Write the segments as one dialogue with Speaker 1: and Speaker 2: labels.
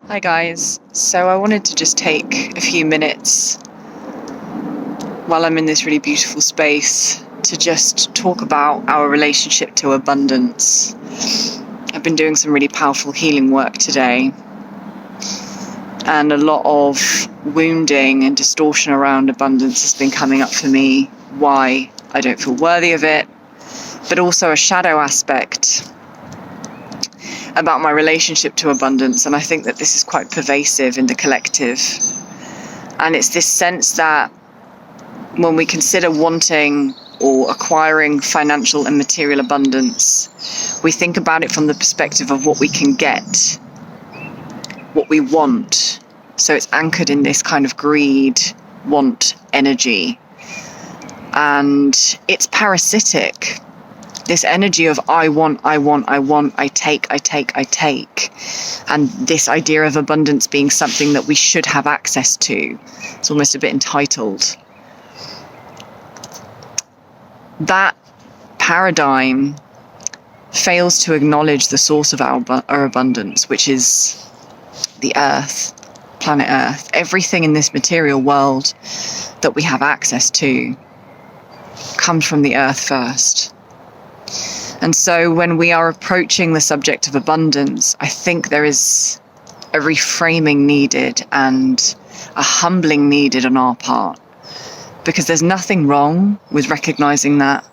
Speaker 1: Hi guys, so I wanted to just take a few minutes while I'm in this really beautiful space to just talk about our relationship to abundance. I've been doing some really powerful healing work today, and a lot of wounding and distortion around abundance has been coming up for me. Why I don't feel worthy of it, but also a shadow aspect about my relationship to abundance, and I think that this is quite pervasive in the collective. And it's this sense that when we consider wanting or acquiring financial and material abundance, we think about it from the perspective of what we can get, what we want. So it's anchored in this kind of greed, want energy, and it's parasitic. This energy of I want, I take. And this idea of abundance being something that we should have access to. It's almost a bit entitled. That paradigm fails to acknowledge the source of our abundance, which is the earth, planet Earth. Everything in this material world that we have access to comes from the earth first. And so when we are approaching the subject of abundance, I think there is a reframing needed and a humbling needed on our part, because there's nothing wrong with recognizing that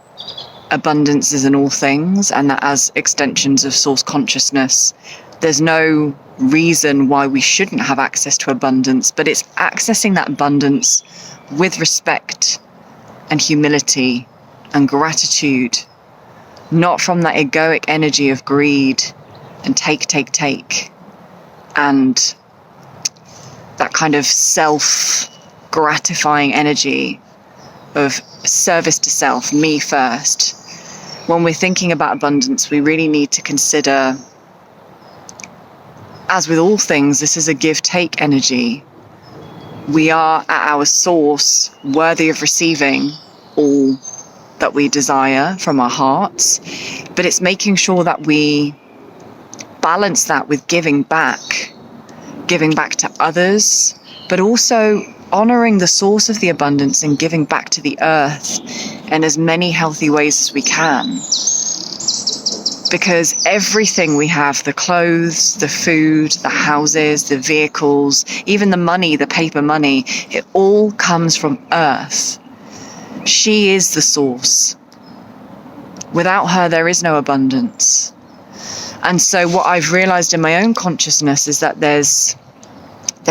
Speaker 1: abundance is in all things, and that as extensions of source consciousness, there's no reason why we shouldn't have access to abundance, but it's accessing that abundance with respect and humility and gratitude, not from that egoic energy of greed and take, and that kind of self-gratifying energy of service to self, me first. When we're thinking about abundance, we really need to consider, as with all things, this is a give-take energy. We are at our source worthy of receiving all that we desire from our hearts, but it's making sure that we balance that with giving back to others, but also honoring the source of the abundance and giving back to the earth in as many healthy ways as we can. Because everything we have, the clothes, the food, the houses, the vehicles, even the money, the paper money, it all comes from earth. She is the source. Without her, there is no abundance. And so what I've realized in my own consciousness is that there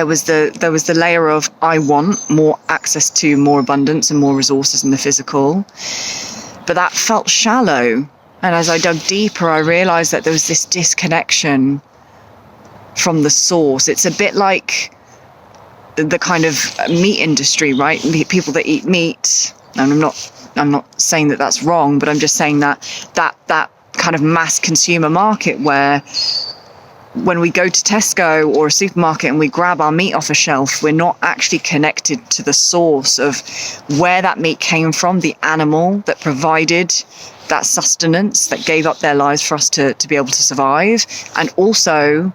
Speaker 1: was the layer of I want more access to more abundance and more resources in the physical, but that felt shallow. And as I dug deeper, I realized that there was this disconnection from the source. It's a bit like the kind of meat industry, right? People that eat meat. And I'm not saying that that's wrong, but I'm just saying that kind of mass consumer market where when we go to Tesco or a supermarket and we grab our meat off a shelf, we're not actually connected to the source of where that meat came from, the animal that provided that sustenance, that gave up their lives for us to be able to survive, and also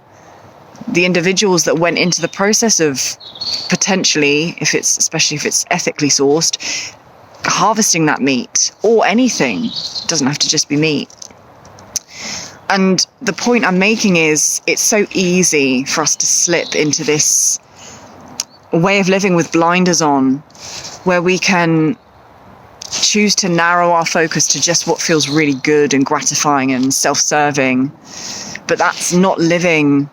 Speaker 1: the individuals that went into the process of potentially, especially if it's ethically sourced, harvesting that meat, or anything. It doesn't have to just be meat. And the point I'm making is it's so easy for us to slip into this way of living with blinders on, where we can choose to narrow our focus to just what feels really good and gratifying and self-serving, but that's not living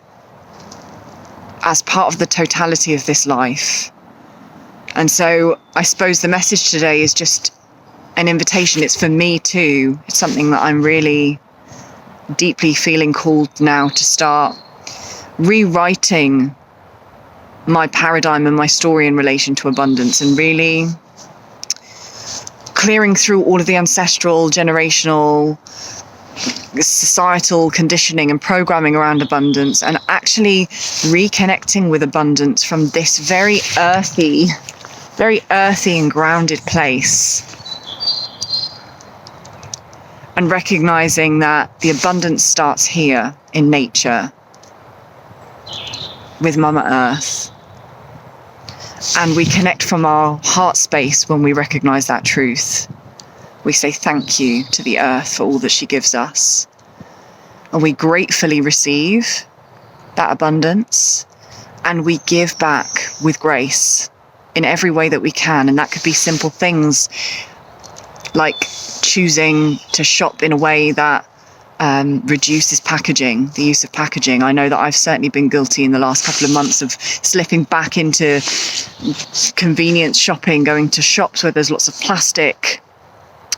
Speaker 1: as part of the totality of this life. And so I suppose the message today is just an invitation. It's for me too. It's something that I'm really deeply feeling called now to start rewriting my paradigm and my story in relation to abundance, and really clearing through all of the ancestral, generational, societal conditioning and programming around abundance, and actually reconnecting with abundance from this very earthy and grounded place, and recognizing that the abundance starts here in nature. with Mama Earth. And we connect from our heart space when we recognize that truth. We say thank you to the earth for all that she gives us. And we gratefully receive that abundance, and we give back with grace in every way that we can. And that could be simple things like choosing to shop in a way that reduces packaging, the use of packaging. I know that I've certainly been guilty in the last couple of months of slipping back into convenience shopping, going to shops where there's lots of plastic.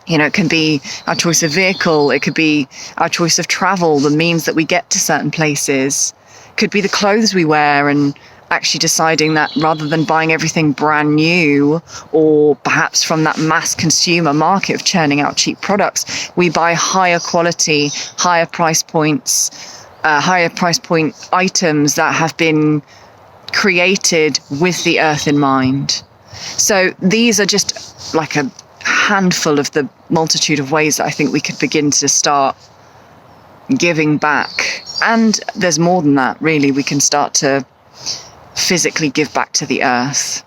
Speaker 1: You know, it can be our choice of vehicle, it could be our choice of travel, the means that we get to certain places. It could be the clothes we wear, and actually deciding that rather than buying everything brand new, or perhaps from that mass consumer market of churning out cheap products, we buy higher quality, higher price point items that have been created with the earth in mind. So these are just like a handful of the multitude of ways that I think we could begin to start giving back. And there's more than that, really. We can start to physically give back to the earth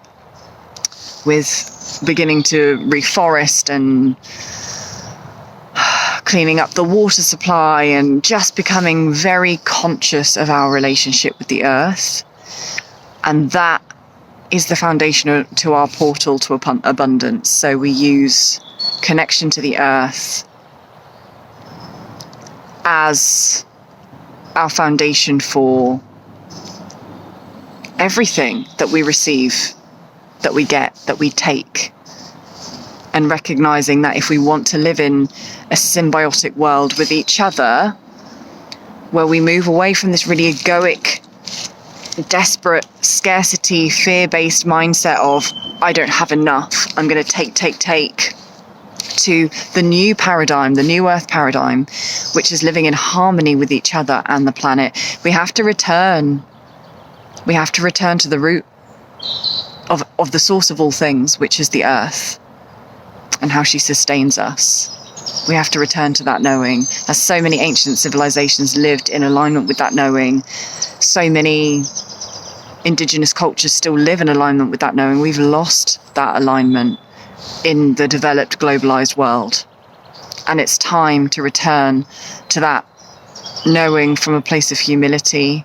Speaker 1: with beginning to reforest and cleaning up the water supply, and just becoming very conscious of our relationship with the earth. And that is the foundation to our portal to abundance. So we use connection to the earth as our foundation for everything that we receive, that we get, that we take. And recognizing that if we want to live in a symbiotic world with each other, where we move away from this really egoic, desperate, scarcity, fear-based mindset of, I don't have enough, I'm going to take, to the new paradigm, the new earth paradigm, which is living in harmony with each other and the planet. We have to return to the root of the source of all things, which is the earth, and how she sustains us. We have to return to that knowing, as so many ancient civilizations lived in alignment with that knowing. So many indigenous cultures still live in alignment with that knowing. We've lost that alignment in the developed, globalized world. And it's time to return to that knowing from a place of humility.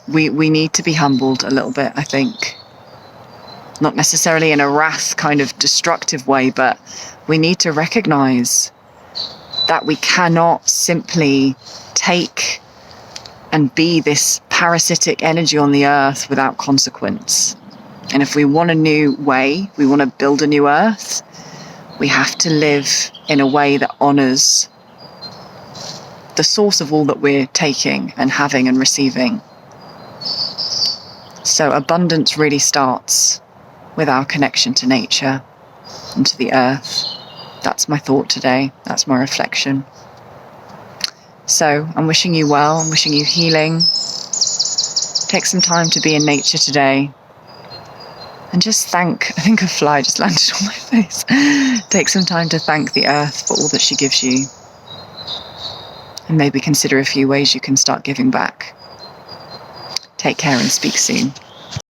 Speaker 1: We need to be humbled a little bit, I think. Not necessarily in a wrath kind of destructive way, but we need to recognize that we cannot simply take and be this parasitic energy on the earth without consequence. And if we want a new way, we want to build a new earth, we have to live in a way that honors the source of all that we're taking and having and receiving. So abundance really starts with our connection to nature and to the earth. That's my thought today. That's my reflection. So I'm wishing you well. I'm wishing you healing. Take some time to be in nature today. And just thank, I think a fly just landed on my face. Take some time to thank the earth for all that she gives you. And maybe consider a few ways you can start giving back. Take care and speak soon.